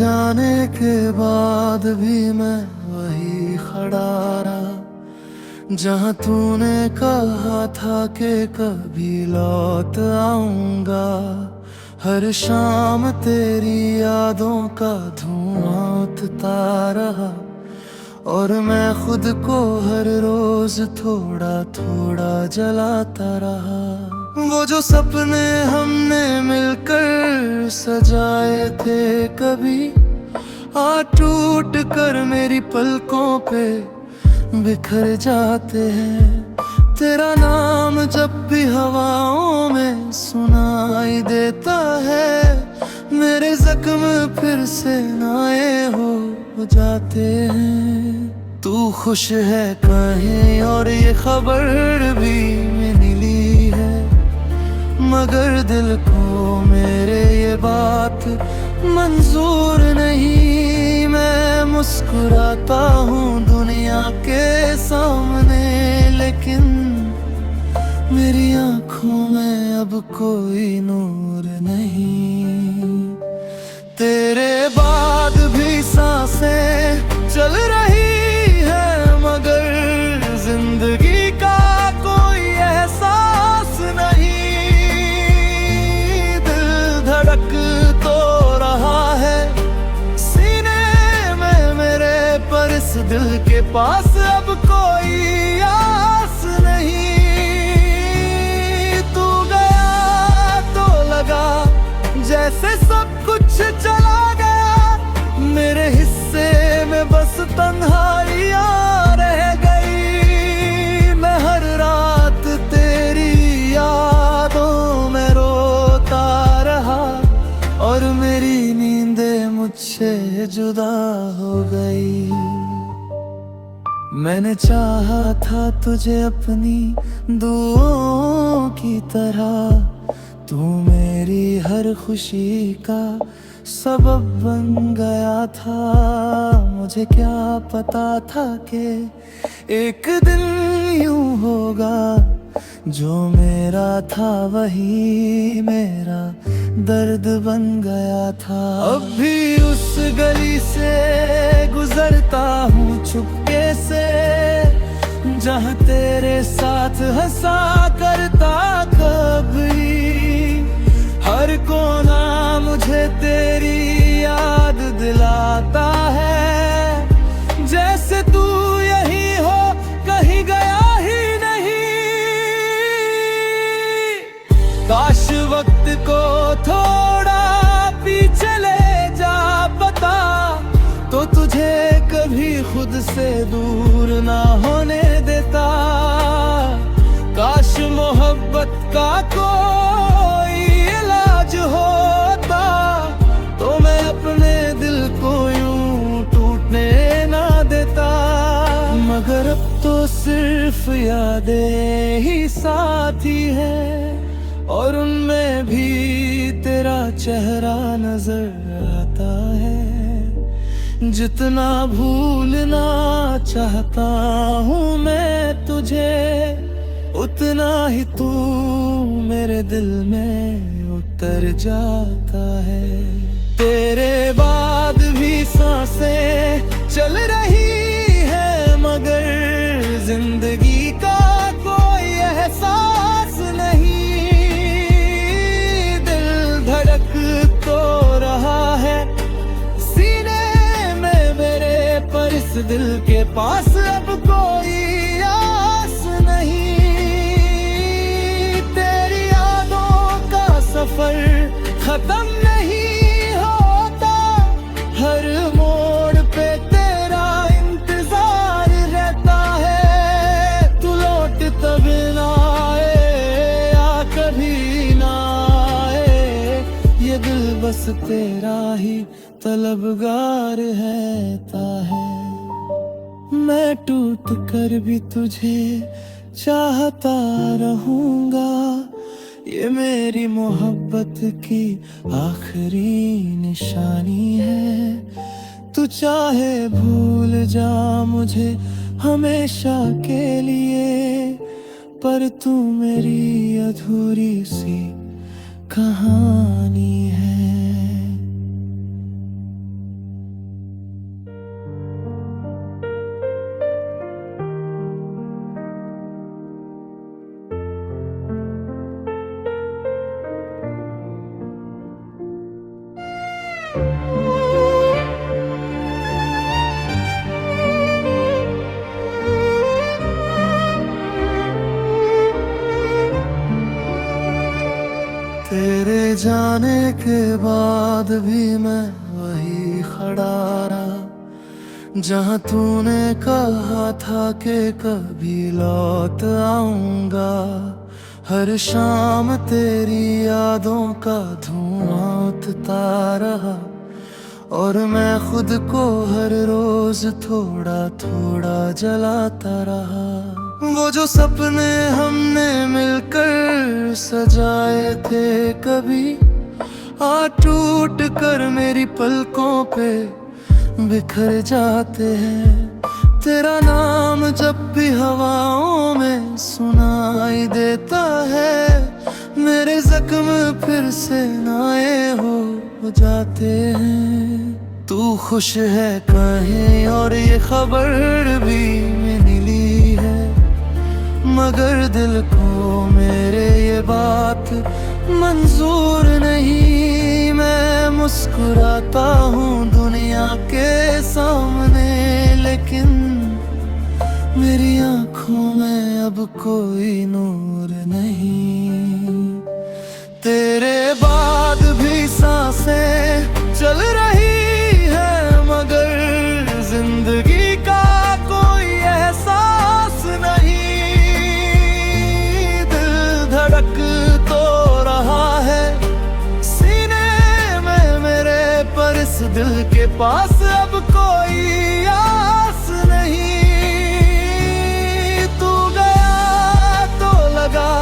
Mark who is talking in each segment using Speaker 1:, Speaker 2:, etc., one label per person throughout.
Speaker 1: जाने के बाद भी मैं वही खड़ा रहा, जहाँ तूने कहा था कि कभी लौट आऊंगा। हर शाम तेरी यादों का धुआं उठता रहा, और मैं खुद को हर रोज थोड़ा थोड़ा जलाता रहा। वो जो सपने हमने मिलकर सजाए थे कभी, आज टूट कर मेरी पलकों पे बिखर जाते हैं। तेरा नाम जब भी हवाओं में सुनाई देता है, मेरे जख्म फिर से नए हो जाते हैं। तू खुश है कहीं और ये खबर भी मिली है, मगर दिल को मेरे ये बात मंजूर नहीं। मैं मुस्कुराता हूँ दुनिया के सामने, लेकिन मेरी आंखों में अब कोई नूर नहीं। तेरे बाद भी सांसें चल रही है, मगर जिंदगी का कोई एहसास नहीं। दिल धड़क तो रहा है सीने में मेरे, पर इस दिल के पास अब कोई आस नहीं। तू गया तो लगा जैसे सब कुछ चला गया, मेरे हिस्से में बस तन्हाइयाँ रह गई। मैं हर रात तेरी यादों में रोता रहा, और मेरी नींदें मुझसे जुदा हो गई। मैंने चाहा था तुझे अपनी दुआओं की तरह, तू मेरी हर खुशी का सबब बन गया था। मुझे क्या पता था कि एक दिन यूं होगा, जो मेरा था वही मेरा दर्द बन गया था। अब भी उस गली से गुजरता हूँ चुपके से, जहाँ तेरे साथ हंसा करता कभी। हर कोना मुझे तेरी याद दिलाता है, जैसे तू यही हो कहीं गया ही नहीं। काश वक्त को थोड़ा पीछे ले जा पता, तो तुझे कभी खुद से दूर ना होने देता। काश मोहब्बत का कोई इलाज होता, तो मैं अपने दिल को यूं टूटने ना देता। मगर अब तो सिर्फ यादें ही साथी है, और उनमें भी तेरा चेहरा नजर आता है। जितना भूलना चाहता हूँ मैं तुझे, उतना ही तू मेरे दिल में उतर जाता है। तेरे बाद भी सांसें चल रही है, मगर जिंदगी का कोई एहसास नहीं। दिल धड़क तो रहा है सीने में मेरे, पर इस दिल के पास अब कोई आस नहीं। तेरी यादों का सफर खत्म नहीं होता, हर मोड़ पे तेरा इंतजार रहता है। तू लौट तब ना आए या कभी ना आए, ये दिल बस तेरा ही तलबगार रहता है। मैं टूट कर भी तुझे चाहता रहूंगा, ये मेरी मोहब्बत की आखिरी निशानी है। तू चाहे भूल जा मुझे हमेशा के लिए, पर तू मेरी अधूरी सी कहानी है। जाने के बाद भी मैं वही खड़ा रहा, जहाँ तूने कहा था कि कभी लौट आऊंगा। हर शाम तेरी यादों का धुआं उठता रहा, और मैं खुद को हर रोज थोड़ा थोड़ा जलाता रहा। वो जो सपने हमने मिलकर सजाए थे कभी, आ टूट कर मेरी पलकों पे बिखर जाते हैं। तेरा नाम जब भी हवाओं में सुनाई देता है, मेरे जख्म फिर से नए हो जाते हैं। तू खुश है कहीं और ये खबर भी मिली है, मगर दिल को मेरे ये बात मंजूर नहीं। मैं मुस्कुराता हूँ दुनिया के सामने, लेकिन मेरी आंखों में अब कोई नूर नहीं। तेरे बाद भी सांसें चल रही है, मगर जिंदगी का कोई एहसास नहीं। दिल धड़क तो रहा है सीने में मेरे, पर इस दिल के पास अब कोई आस नहीं। तू गया तो लगा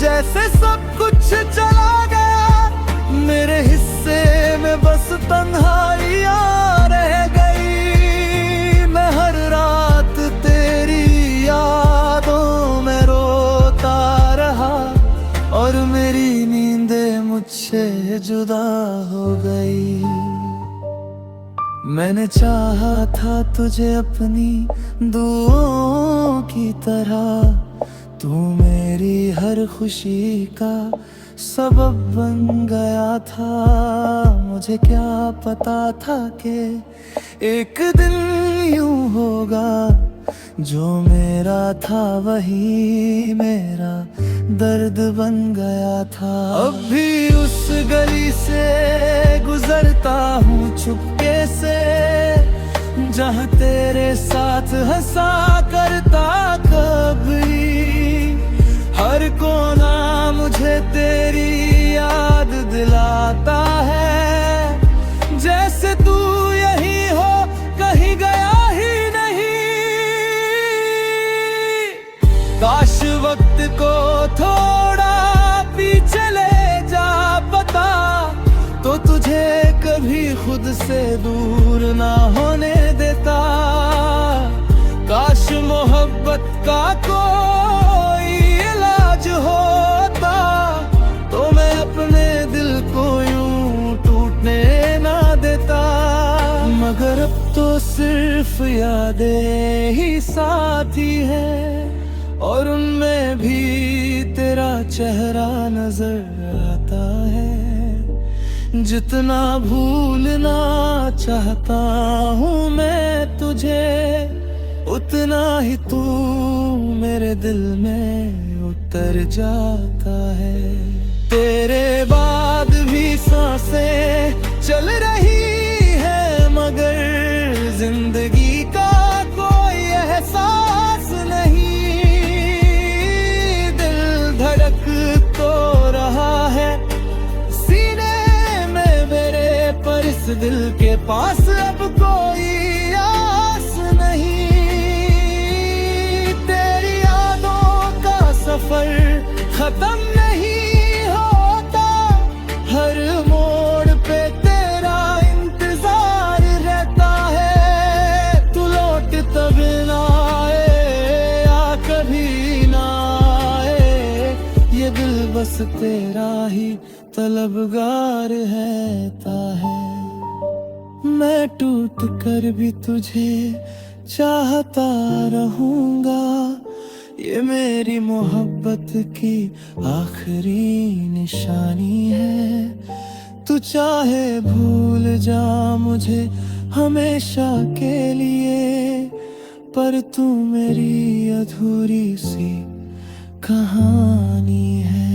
Speaker 1: जैसे सब कुछ चला गया, मेरे हिस्से में बस तन्हाइयाँ रह गई। मैं हर रात तेरी यादों में रोता रहा, और मेरी नींदें मुझसे जुदा हो गई। मैंने चाहा था तुझे अपनी दुआओं की तरह, तू मेरी हर खुशी का सबब बन गया था। मुझे क्या पता था कि एक दिन यूं होगा, जो मेरा था वही मेरा दर्द बन गया था। अब भी उस गली से गुजरता हूँ चुपके से, जहाँ तेरे साथ हंसा करता कभी। हर कोना मुझे तेरी याद दिलाता है, जैसे तू यही हो कहीं गया ही नहीं। काश वक्त को थोड़ा पीछे ले जा पता, तो तुझे कभी खुद से दूर ना होने देता। काश मोहब्बत का कोई इलाज होता, तो मैं अपने दिल को यूं टूटने ना देता। मगर अब तो सिर्फ यादें ही साथी है, और उनमें भी तेरा चेहरा नजर आता है। जितना भूलना चाहता हूँ मैं तुझे, उतना ही तू मेरे दिल में उतर जाता है। तेरे बाद भी सांसें चल रही है, मगर जिंदगी का कोई एहसास नहीं। दिल धड़क तो रहा है सीने में मेरे, पर इस दिल के पास अब कोई आस नहीं। सफर खत्म नहीं होता, हर मोड़ पे तेरा इंतजार रहता है। तू लौट तब ना आए या कभी ना आए, ये दिल बस तेरा ही तलबगार रहता है। मैं टूट कर भी तुझे चाहता रहूंगा, ये मेरी मोहब्बत की आखिरी निशानी है। तू चाहे भूल जा मुझे हमेशा के लिए, पर तू मेरी अधूरी सी कहानी है।